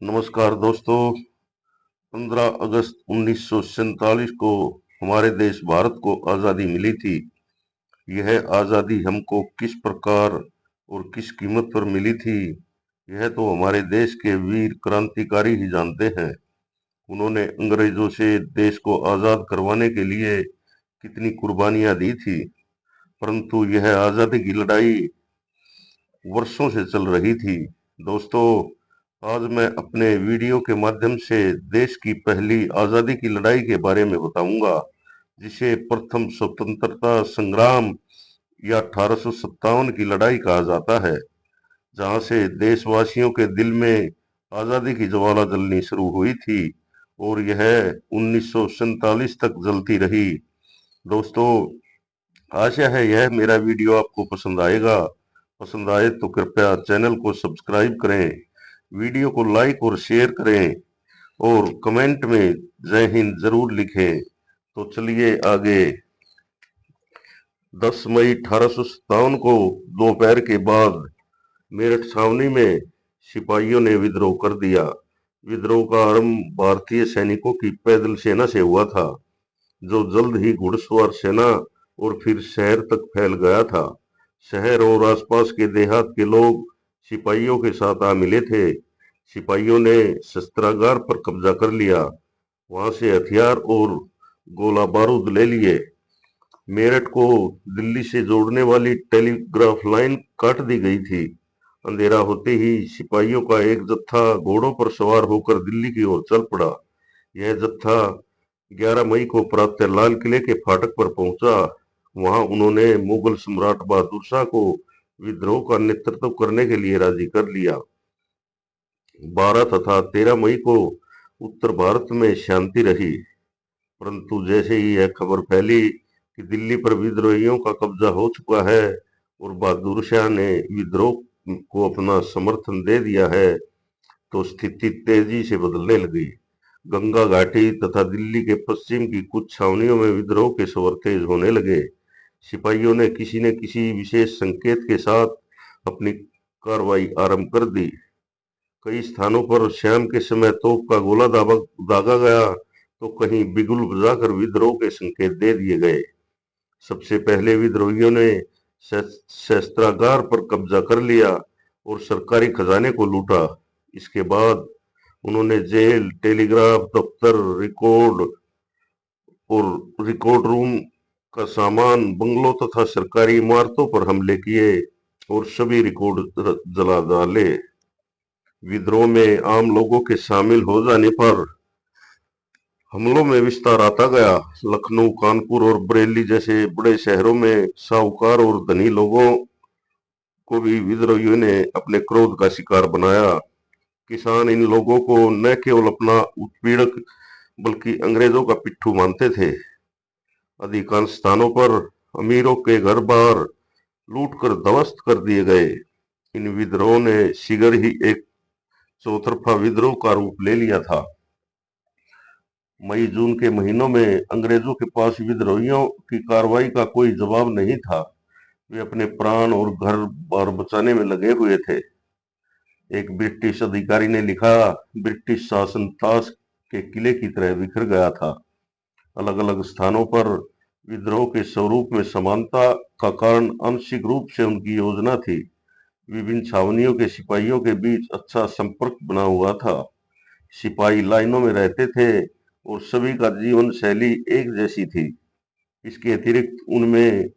नमस्कार दोस्तों। 15 अगस्त 1947 को हमारे देश भारत को आज़ादी मिली थी। यह आज़ादी हमको किस प्रकार और किस कीमत पर मिली थी, यह तो हमारे देश के वीर क्रांतिकारी ही जानते हैं। उन्होंने अंग्रेजों से देश को आज़ाद करवाने के लिए कितनी कुर्बानियां दी थी। परंतु यह आज़ादी की लड़ाई वर्षों से चल रही थी। दोस्तों, आज मैं अपने वीडियो के माध्यम से देश की पहली आज़ादी की लड़ाई के बारे में बताऊंगा, जिसे प्रथम स्वतंत्रता संग्राम या 1857 की लड़ाई कहा जाता है, जहां से देशवासियों के दिल में आज़ादी की ज्वाला जलनी शुरू हुई थी और यह 1947 तक जलती रही। दोस्तों, आशा है यह मेरा वीडियो आपको पसंद आएगा। पसंद आए तो कृपया चैनल को सब्सक्राइब करें, वीडियो को लाइक और शेयर करें और कमेंट में जय हिंद जरूर लिखें। तो चलिए आगे। 10 मई 1857 को दोपहर के बाद मेरठ छावनी में सिपाहियों ने विद्रोह कर दिया। विद्रोह का आरंभ भारतीय सैनिकों की पैदल सेना से हुआ था, जो जल्द ही घुड़सवार सेना और फिर शहर तक फैल गया था। शहर और आसपास के देहात के लोग सिपाहियों के साथ आ मिले थे। सिपाहियों ने शस्त्रागार पर कब्जा कर लिया, वहां से हथियार और गोला बारूद ले लिए। मेरठ को दिल्ली से जोड़ने वाली टेलीग्राफ लाइन काट दी गई थी। अंधेरा होते ही सिपाहियों का एक जत्था घोड़ों पर सवार होकर दिल्ली की ओर चल पड़ा। यह जत्था 11 मई को प्रातः लाल किले के फाटक पर पहुंचा। वहां उन्होंने मुगल सम्राट बहादुर शाह को विद्रोह का नेतृत्व करने के लिए राजी कर लिया। 12 तथा 13 मई को उत्तर भारत में शांति रही, परंतु जैसे ही यह खबर फैली कि दिल्ली पर विद्रोहियों का कब्जा हो चुका है और बहादुर शाह ने विद्रोह को अपना समर्थन दे दिया है, तो स्थिति तेजी से बदलने लगी। गंगा घाटी तथा दिल्ली के पश्चिम की कुछ छावनियों में विद्रोह के स्वर तेज होने लगे। सिपाहियों ने किसी न किसी विशेष संकेत के साथ अपनी कार्रवाई आरंभ कर दी। कई स्थानों पर शाम के समय तोप का गोला दागा गया, तो कहीं बिगुल बजाकर विद्रोह के संकेत दे दिए गए। सबसे पहले विद्रोहियों ने शस्त्रागार पर कब्जा कर लिया और सरकारी खजाने को लूटा। इसके बाद उन्होंने जेल, टेलीग्राफ दफ्तर, रिकॉर्ड रूम का सामान, बंगलों तथा सरकारी इमारतों पर हमले किए और सभी रिकॉर्ड जला डाले। विद्रोह में आम लोगों के शामिल हो जाने पर हमलों में विस्तार आता गया। लखनऊ, कानपुर और बरेली जैसे बड़े शहरों में साहूकार और धनी लोगों को भी विद्रोहियों ने अपने क्रोध का शिकार बनाया। किसान इन लोगों को न केवल अपना उत्पीड़क बल्कि अंग्रेजों का पिट्ठू मानते थे। अधिकांश स्थानों पर अमीरों के घर बार लूट कर ध्वस्त कर दिए गए। इन विद्रोह ने शीघ्र ही एक चौतरफा विद्रोह का रूप ले लिया था। मई जून के महीनों में अंग्रेजों के पास विद्रोहियों की कार्रवाई का कोई जवाब नहीं था। वे अपने प्राण और घर बार बचाने में लगे हुए थे। एक ब्रिटिश अधिकारी ने लिखा, ब्रिटिश शासन ताश के किले की तरह बिखर गया था। अलग अलग स्थानों पर विद्रोह के स्वरूप में समानता का कारण आंशिक रूप से उनकी योजना थी। विभिन्न छावनियों के सिपाहियों के बीच अच्छा संपर्क बना हुआ था। सिपाही लाइनों में रहते थे और सभी का जीवन शैली एक जैसी थी। इसके अतिरिक्त उनमें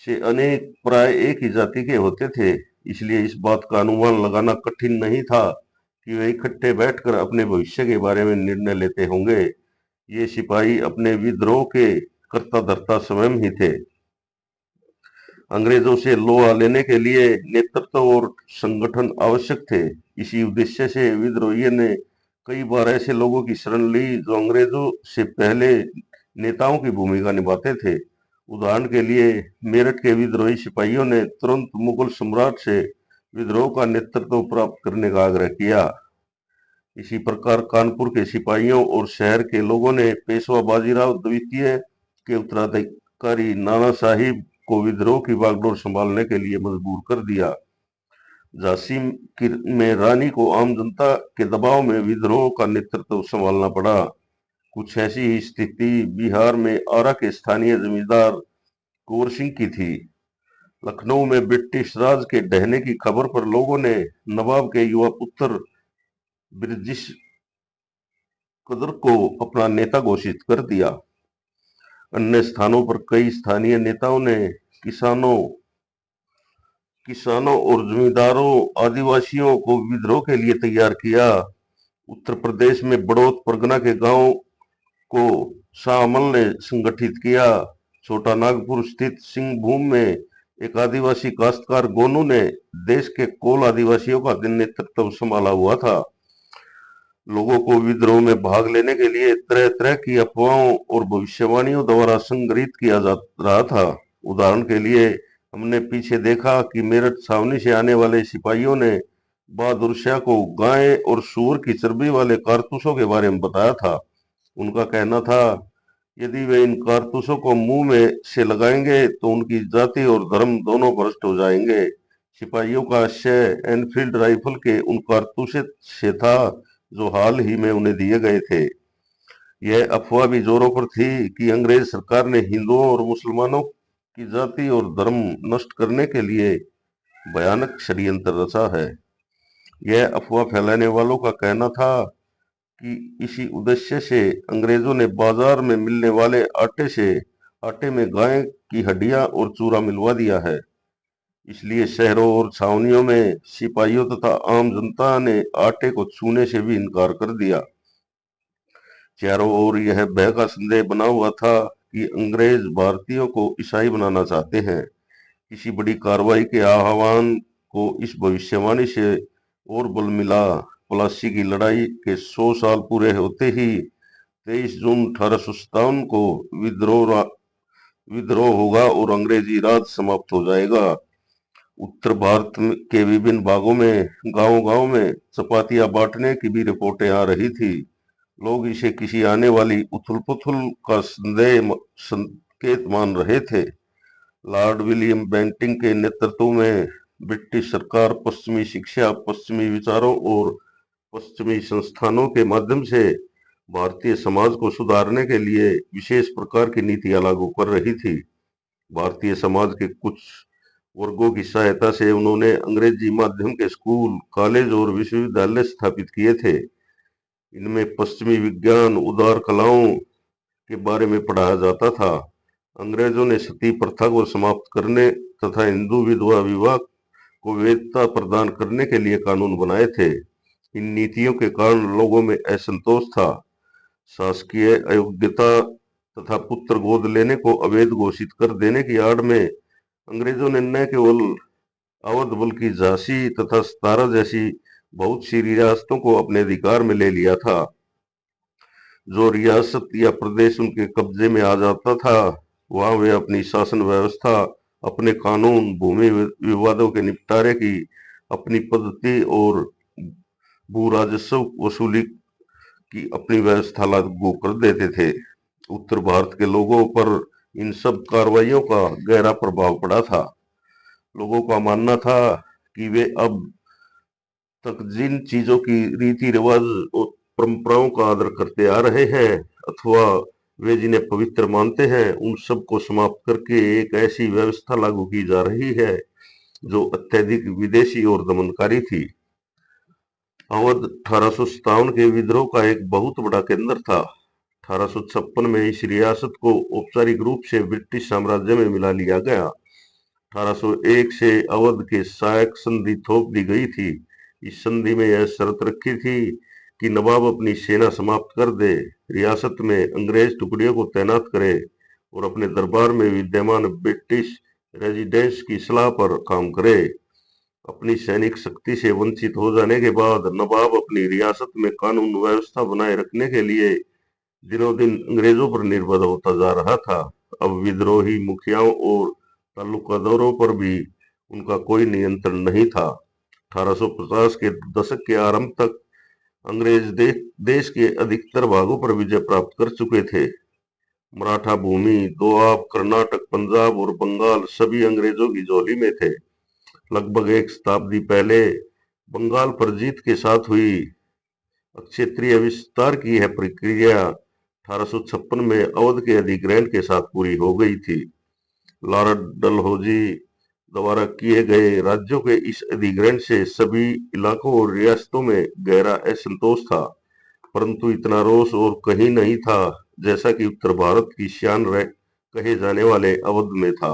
से अनेक प्राय एक ही जाति के होते थे, इसलिए इस बात का अनुमान लगाना कठिन नहीं था कि वे इकट्ठे बैठकर अपने भविष्य के बारे में निर्णय लेते होंगे। ये सिपाही अपने विद्रोह के कर्ता धर्ता स्वयं ही थे। अंग्रेजों से लोहा लेने के लिए नेतृत्व और संगठन आवश्यक थे। इसी उद्देश्य से विद्रोहियों ने कई बार ऐसे लोगों की शरण ली जो अंग्रेजों से पहले नेताओं की भूमिका निभाते थे। उदाहरण के लिए मेरठ के विद्रोही सिपाहियों ने तुरंत मुगल सम्राट से विद्रोह का नेतृत्व प्राप्त करने का आग्रह किया। इसी प्रकार कानपुर के सिपाहियों और शहर के लोगों ने पेशवा बाजीराव द्वितीय के उत्तराधिकारी नाना साहिब को विद्रोह की बागडोर संभालने के लिए मजबूर कर दिया। झांसी में रानी को आम जनता के दबाव में विद्रोह का नेतृत्व संभालना पड़ा। कुछ ऐसी ही स्थिति बिहार में आरा के स्थानीय जमींदार कुंवर सिंह की थी। लखनऊ में ब्रिटिश राज के ढहने की खबर पर लोगों ने नवाब के युवा पुत्र ब्रिटिश कदर को अपना नेता घोषित कर दिया। अन्य स्थानों पर कई स्थानीय नेताओं ने किसानों किसानों और जमींदारों आदिवासियों को विद्रोह के लिए तैयार किया। उत्तर प्रदेश में बड़ौत परगना के गांव को शाह अमल ने संगठित किया। छोटा नागपुर स्थित सिंहभूम में एक आदिवासी काश्तकार गोनू ने देश के कोल आदिवासियों का नेतृत्व संभाला हुआ था। लोगों को विद्रोह में भाग लेने के लिए तरह तरह की अफवाहों और भविष्यवाणियों द्वारा संग्रहित किया जा रहा था। उदाहरण के लिए हमने पीछे देखा कि मेरठ छावनी से आने वाले सिपाहियों ने बहादुर शाह को गाय और सूअर की चर्बी वाले कारतूसों के बारे में बताया था। उनका कहना था, यदि वे इन कारतूसों को मुंह में से लगाएंगे तो उनकी जाति और धर्म दोनों भ्रष्ट हो जाएंगे। सिपाहियों का आशय एनफील्ड राइफल के उन कारतूसे से था जो हाल ही में उन्हें दिए गए थे। यह अफवाह भी जोरों पर थी कि अंग्रेज सरकार ने हिंदुओं और मुसलमानों की जाति और धर्म नष्ट करने के लिए भयानक षड्यंत्र रचा है। यह अफवाह फैलाने वालों का कहना था कि इसी उद्देश्य से अंग्रेजों ने बाजार में मिलने वाले आटे में गाय की हड्डियां और चूरा मिलवा दिया है। इसलिए शहरों और छावनियों में सिपाहियों तथा आम जनता ने आटे को छूने से भी इनकार कर दिया। चारों ओर यह भय का संदेह बना हुआ था कि अंग्रेज भारतीयों को ईसाई बनाना चाहते हैं। किसी बड़ी कार्रवाई के आह्वान को इस भविष्यवाणी से और बल मिला। प्लासी की लड़ाई के 100 साल पूरे होते ही 23 जून 1857 को विद्रोह होगा और अंग्रेजी राज समाप्त हो जाएगा। उत्तर भारत के विभिन्न भागों में गांव-गांव में चपातियां बांटने की भी रिपोर्टें आ रही थी। लोग इसे किसी आने वाली उथल-पुथल का संकेत मान रहे थे। लॉर्ड विलियम बेंटिंक के नेतृत्व में ब्रिटिश सरकार पश्चिमी शिक्षा, पश्चिमी विचारों और पश्चिमी संस्थानों के माध्यम से भारतीय समाज को सुधारने के लिए विशेष प्रकार की नीतियां लागू कर रही थी। भारतीय समाज के कुछ वर्गों की सहायता से उन्होंने अंग्रेजी माध्यम के स्कूल, कॉलेज और विश्वविद्यालय स्थापित किए थे। इनमें पश्चिमी विज्ञान, उदार कलाओं के बारे में पढ़ाया जाता था। अंग्रेजों ने सती प्रथा को समाप्त करने तथा हिंदू विधवा विवाह को वैधता प्रदान करने के लिए कानून बनाए थे। इन नीतियों के कारण लोगों में असंतोष था। शासकीय अयोग्यता तथा पुत्र गोद लेने को अवैध घोषित कर देने की आड़ में अंग्रेजों ने न केवल अवध बल्कि झांसी तथा सतारा जैसी बहुत सी रियासतों को अपने अधिकार में ले लिया था। जो रियासत या प्रदेश उनके कब्जे में आ जाता था, वहां वे अपनी शासन व्यवस्था, अपने कानून, भूमि विवादों के निपटारे की अपनी पद्धति और भू राजस्व वसूली की अपनी व्यवस्था लागू कर देते थे। उत्तर भारत के लोगों पर इन सब कार्रवाइयों का गहरा प्रभाव पड़ा था। लोगों का मानना था कि वे अब तक जिन चीजों की रीति रिवाज और परंपराओं का आदर करते आ रहे हैं अथवा वे जिन्हें पवित्र मानते हैं, उन सब को समाप्त करके एक ऐसी व्यवस्था लागू की जा रही है जो अत्यधिक विदेशी और दमनकारी थी। अवध 1857 के विद्रोह का एक बहुत बड़ा केंद्र था। 1856 में इस रियासत को औपचारिक रूप से ब्रिटिश साम्राज्य में मिला लिया गया। 1801 से अवध के सहायक संधि थोप दी गई थी। इस संधि में यह शर्त रखी थी कि नवाब अपनी सेना समाप्त कर दे, रियासत में अंग्रेज टुकड़ियों को तैनात करे और अपने दरबार में विद्यमान ब्रिटिश रेजिडेंट्स की सलाह पर काम करे। अपनी सैनिक शक्ति से वंचित हो जाने के बाद नवाब अपनी रियासत में कानून व्यवस्था बनाए रखने के लिए दिनों दिन अंग्रेजों पर निर्भर होता जा रहा था। अब विद्रोही मुखियाओं और तालुकादारों पर भी उनका कोई नियंत्रण नहीं था। 1850 के दशक के आरंभ तक अंग्रेज देश के अधिकतर भागों पर विजय प्राप्त कर चुके थे। मराठा भूमि, दोआब, कर्नाटक, पंजाब और बंगाल सभी अंग्रेजों की झोली में थे। लगभग एक शताब्दी पहले बंगाल पर जीत के साथ हुई क्षेत्रीय विस्तार की यह प्रक्रिया 1856 में अवध के अधिग्रहण के साथ पूरी हो गई थी। लॉर्ड डलहौजी द्वारा किए गए राज्यों के इस अधिग्रहण से सभी इलाकों और रियासतों में गहरा असंतोष था, परंतु इतना रोष और कहीं नहीं था जैसा कि उत्तर भारत की शान कहे जाने वाले अवध में था।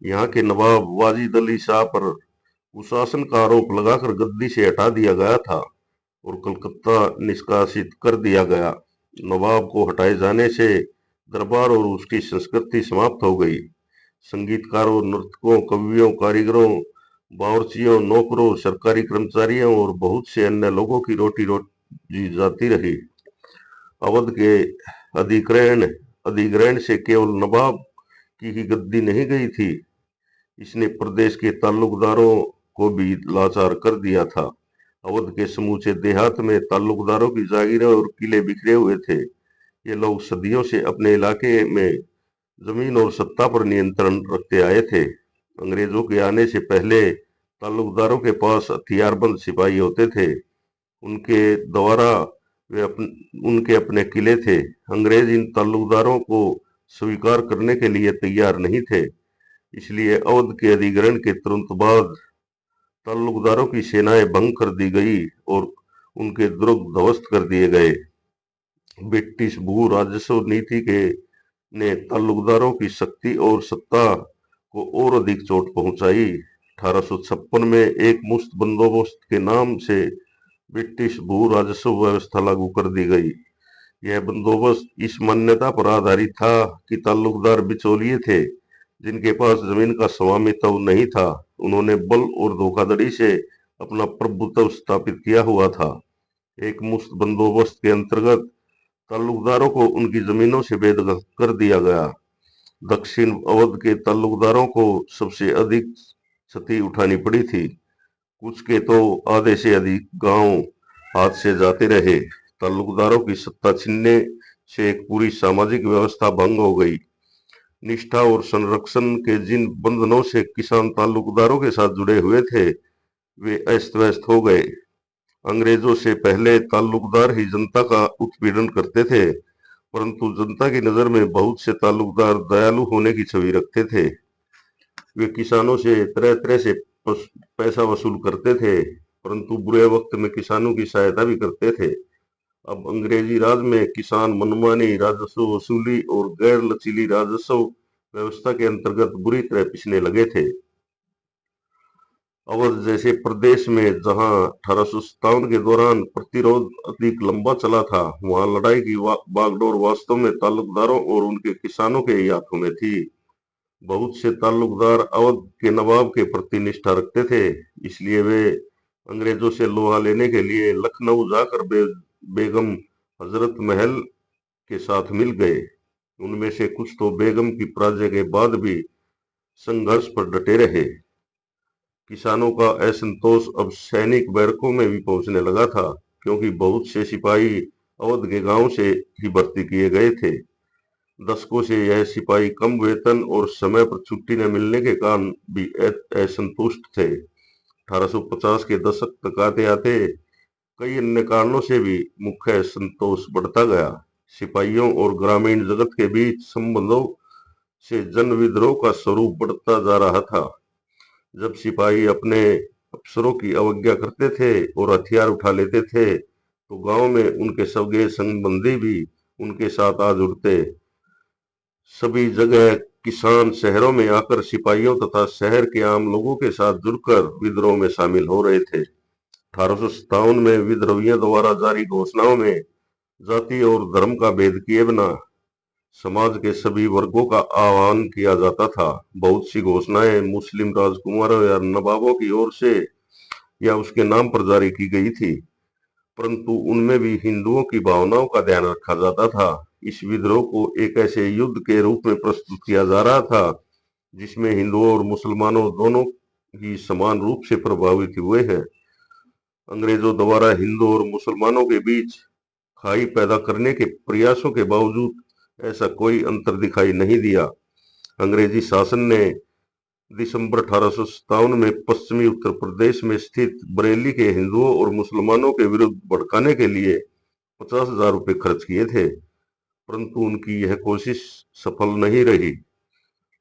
यहाँ के नवाब वाजिद अली शाह पर कुशासन का आरोप लगाकर गद्दी से हटा दिया गया था और कलकत्ता निष्कासित कर दिया गया। नवाब को हटाए जाने से दरबार और उसकी संस्कृति समाप्त हो गई। संगीतकारों, नर्तकों, कवियों, कारीगरों, बावर्चियों, नौकरों, सरकारी कर्मचारियों और बहुत से अन्य लोगों की रोटी रोजी जाती रही। अवध के अधिग्रहण अधिग्रहण से केवल नवाब की ही गद्दी नहीं गई थी, इसने प्रदेश के ताल्लुकदारों को भी लाचार कर दिया था। अवध के समूचे देहात में ताल्लुकदारों की जागीरें और किले बिखरे हुए थे। ये लोग सदियों से अपने इलाके में जमीन और सत्ता पर नियंत्रण रखते आए थे। अंग्रेजों के आने से पहले ताल्लुकदारों के पास हथियारबंद सिपाही होते थे। उनके द्वारा उनके अपने किले थे। अंग्रेज इन ताल्लुकदारों को स्वीकार करने के लिए तैयार नहीं थे। इसलिए अवध के अधिग्रहण के तुरंत बाद ताल्लुकदारों की सेनाएं भंग कर दी गई और उनके दुर्ग ध्वस्त कर दिए गए। ब्रिटिश भू राजस्व नीति के ने ताल्लुकदारों की शक्ति और सत्ता को और अधिक चोट पहुंचाई। 1856 में एक मुश्त बंदोबस्त के नाम से ब्रिटिश भू राजस्व व्यवस्था लागू कर दी गई। यह बंदोबस्त इस मान्यता पर आधारित था कि ताल्लुकदार बिचौलिए थे जिनके पास जमीन का स्वामित्व नहीं था। उन्होंने बल और धोखाधड़ी से अपना प्रभुत्व स्थापित किया हुआ था। एक मुश्त बंदोबस्त के अंतर्गत ताल्लुकदारों को उनकी जमीनों से बेदखल कर दिया गया। दक्षिण अवध के ताल्लुकदारों को सबसे अधिक क्षति उठानी पड़ी थी। कुछ के तो आधे से अधिक गांव हाथ से जाते रहे। ताल्लुकदारों की सत्ता छीनने से एक पूरी सामाजिक व्यवस्था भंग हो गई। निष्ठा और संरक्षण के जिन बंधनों से किसान ताल्लुकदारों के साथ जुड़े हुए थे, वे अस्त व्यस्त हो गए। अंग्रेजों से पहले ताल्लुकदार ही जनता का उत्पीड़न करते थे, परंतु जनता की नजर में बहुत से ताल्लुकदार दयालु होने की छवि रखते थे। वे किसानों से तरह तरह से पैसा वसूल करते थे, परंतु बुरे वक्त में किसानों की सहायता भी करते थे। अब अंग्रेजी राज में किसान मनमानी राजस्व वसूली और गैर लचीली राजस्व व्यवस्था के अंतर्गत बुरी तरह पिसने लगे थे। अवध जैसे प्रदेश में जहां 1857 के दौरान प्रतिरोध अधिक लंबा चला था, वहां लड़ाई की बागडोर वास्तव में ताल्लुकदारों और उनके किसानों के ही हाथों में थी। बहुत से ताल्लुकदार अवध के नवाब के प्रति निष्ठा रखते थे, इसलिए वे अंग्रेजों से लोहा लेने के लिए लखनऊ जाकर बेगम हजरत महल के साथ मिल गए। उनमें से कुछ तो बेगम की पराजय के बाद भी संघर्ष पर डटे रहे। किसानों का असंतोष अब सैनिक बैरकों में भी पहुंचने लगा था, क्योंकि बहुत से सिपाही अवध के गांव से ही भर्ती किए गए थे। दशकों से यह सिपाही कम वेतन और समय पर छुट्टी न मिलने के कारण भी असंतुष्ट थे। 1850 के दशक तक आते आते कई अन्य कारणों से भी मुख्य असंतोष बढ़ता गया। सिपाहियों और ग्रामीण जगत के बीच संबंधों से जन विद्रोह का स्वरूप बढ़ता जा रहा था। जब सिपाही अपने अफसरों की अवज्ञा करते थे और हथियार उठा लेते थे, तो गांव में उनके सगे संबंधी भी उनके साथ आ जुड़ते। सभी जगह किसान शहरों में आकर सिपाहियों तथा शहर के आम लोगों के साथ जुड़कर विद्रोह में शामिल हो रहे थे। 1857 में विद्रोहियों द्वारा जारी घोषणाओं में जाति और धर्म का भेद किए बिना समाज के सभी वर्गों का आह्वान किया जाता था। बहुत सी घोषणाएं मुस्लिम राजकुमारों या नवाबों की ओर से या उसके नाम पर जारी की गई थी, परंतु उनमें भी हिंदुओं की भावनाओं का ध्यान रखा जाता था। इस विद्रोह को एक ऐसे युद्ध के रूप में प्रस्तुत किया जा रहा था जिसमें हिंदुओं और मुसलमानों दोनों ही समान रूप से प्रभावित हुए हैं। अंग्रेजों द्वारा हिंदू और मुसलमानों के बीच खाई पैदा करने के प्रयासों के बावजूद ऐसा कोई अंतर दिखाई नहीं दिया। अंग्रेजी शासन ने दिसंबर 1857 में पश्चिमी उत्तर प्रदेश में स्थित बरेली के हिंदुओं और मुसलमानों के विरुद्ध भड़काने के लिए 50,000 रुपये खर्च किए थे, परंतु उनकी यह कोशिश सफल नहीं रही।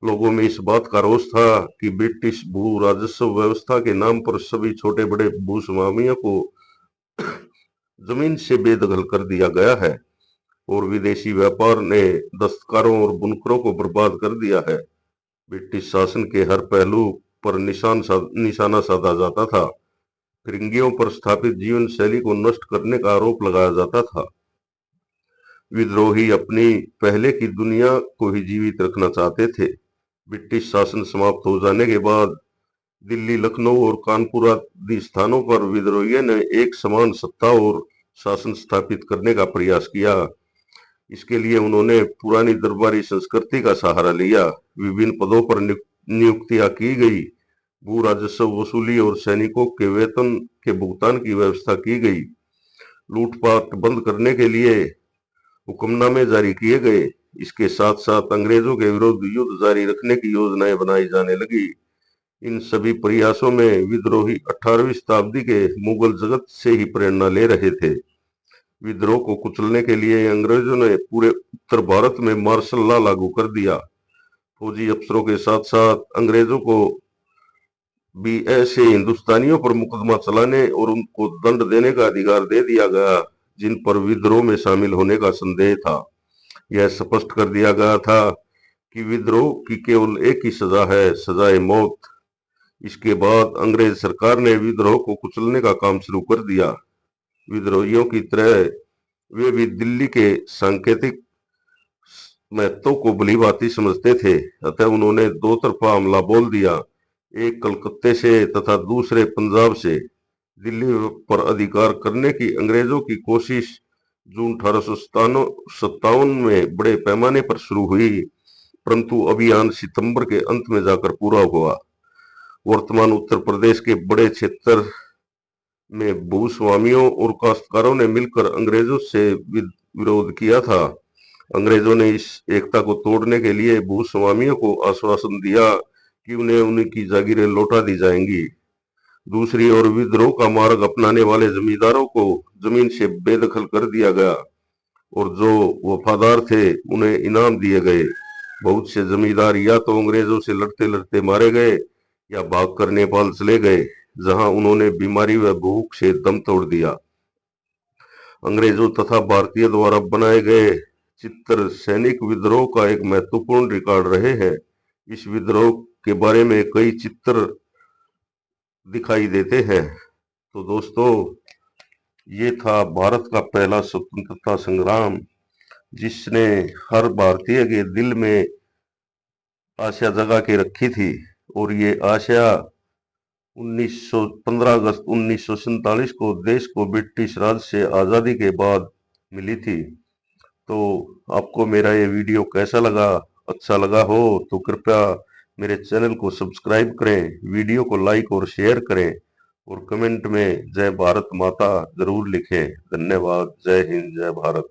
लोगों में इस बात का रोष था कि ब्रिटिश भू राजस्व व्यवस्था के नाम पर सभी छोटे बड़े भूस्वामियों को जमीन से बेदखल कर दिया गया है और विदेशी व्यापार ने दस्तकारों और बुनकरों को बर्बाद कर दिया है। ब्रिटिश शासन के हर पहलू पर निशाना साधा जाता था। फिरंगियों पर स्थापित जीवन शैली को नष्ट करने का आरोप लगाया जाता था। विद्रोही अपनी पहले की दुनिया को ही जीवित रखना चाहते थे। ब्रिटिश शासन समाप्त हो जाने के बाद दिल्ली, लखनऊ और कानपुर आदि स्थानों पर विद्रोहियों ने एक समान सत्ता और शासन स्थापित करने का प्रयास किया। इसके लिए उन्होंने पुरानी दरबारी संस्कृति का सहारा लिया। विभिन्न पदों पर नियुक्तियां की गई, भू राजस्व वसूली और सैनिकों के वेतन के भुगतान की व्यवस्था की गई। लूटपाट बंद करने के लिए हुक्मनामे जारी किए गए। इसके साथ साथ अंग्रेजों के विरुद्ध युद्ध जारी रखने की योजनाएं बनाई जाने लगी। इन सभी प्रयासों में विद्रोही 18वीं शताब्दी के मुगल जगत से ही प्रेरणा ले रहे थे। विद्रोह को कुचलने के लिए अंग्रेजों ने पूरे उत्तर भारत में मार्शल लॉ लागू कर दिया। फौजी अफसरों के साथ साथ अंग्रेजों को भी ऐसे हिंदुस्तानियों पर मुकदमा चलाने और उनको दंड देने का अधिकार दे दिया गया जिन पर विद्रोह में शामिल होने का संदेह था। यह स्पष्ट कर दिया गया था कि विद्रोह की केवल एक ही सजा है, सजाए मौत। इसके बाद अंग्रेज सरकार ने विद्रोह को कुचलने का काम शुरू कर दिया। विद्रोहियों की तरह वे भी दिल्ली के सांकेतिक महत्व को भलीभांति समझते थे, अतः उन्होंने दो तरफा हमला बोल दिया, एक कलकत्ते से तथा दूसरे पंजाब से। दिल्ली पर अधिकार करने की अंग्रेजों की कोशिश जून 1857 में बड़े पैमाने पर शुरू हुई, परंतु अभियान सितंबर के अंत में जाकर पूरा हुआ। वर्तमान उत्तर प्रदेश के बड़े क्षेत्र में भूस्वामियों और काश्तकारों ने मिलकर अंग्रेजों से विरोध किया था। अंग्रेजों ने इस एकता को तोड़ने के लिए भूस्वामियों को आश्वासन दिया कि उन्हें उनकी जागीरें लौटा दी जाएंगी। दूसरी ओर विद्रोह का मार्ग अपनाने वाले जमींदारों को जमीन से बेदखल कर दिया गया और जो वफादार थे उन्हें इनाम दिए गए। बहुत से जमींदार या तो अंग्रेजों से लड़ते लड़ते मारे गए या भागकर नेपाल चले गए, जहां उन्होंने बीमारी व भूख से दम तोड़ दिया। अंग्रेजों तथा भारतीय द्वारा बनाए गए चित्र सैनिक विद्रोह का एक महत्वपूर्ण रिकॉर्ड रहे हैं। इस विद्रोह के बारे में कई चित्र दिखाई देते हैं। तो दोस्तों, ये था भारत का पहला स्वतंत्रता संग्राम, जिसने हर भारतीय के दिल में आशा जगा के रखी थी और ये आशा 15 अगस्त 1947 को देश को ब्रिटिश राज से आज़ादी के बाद मिली थी। तो आपको मेरा ये वीडियो कैसा लगा? अच्छा लगा हो तो कृपया मेरे चैनल को सब्सक्राइब करें, वीडियो को लाइक और शेयर करें और कमेंट में जय भारत माता जरूर लिखें। धन्यवाद। जय हिंद, जय भारत।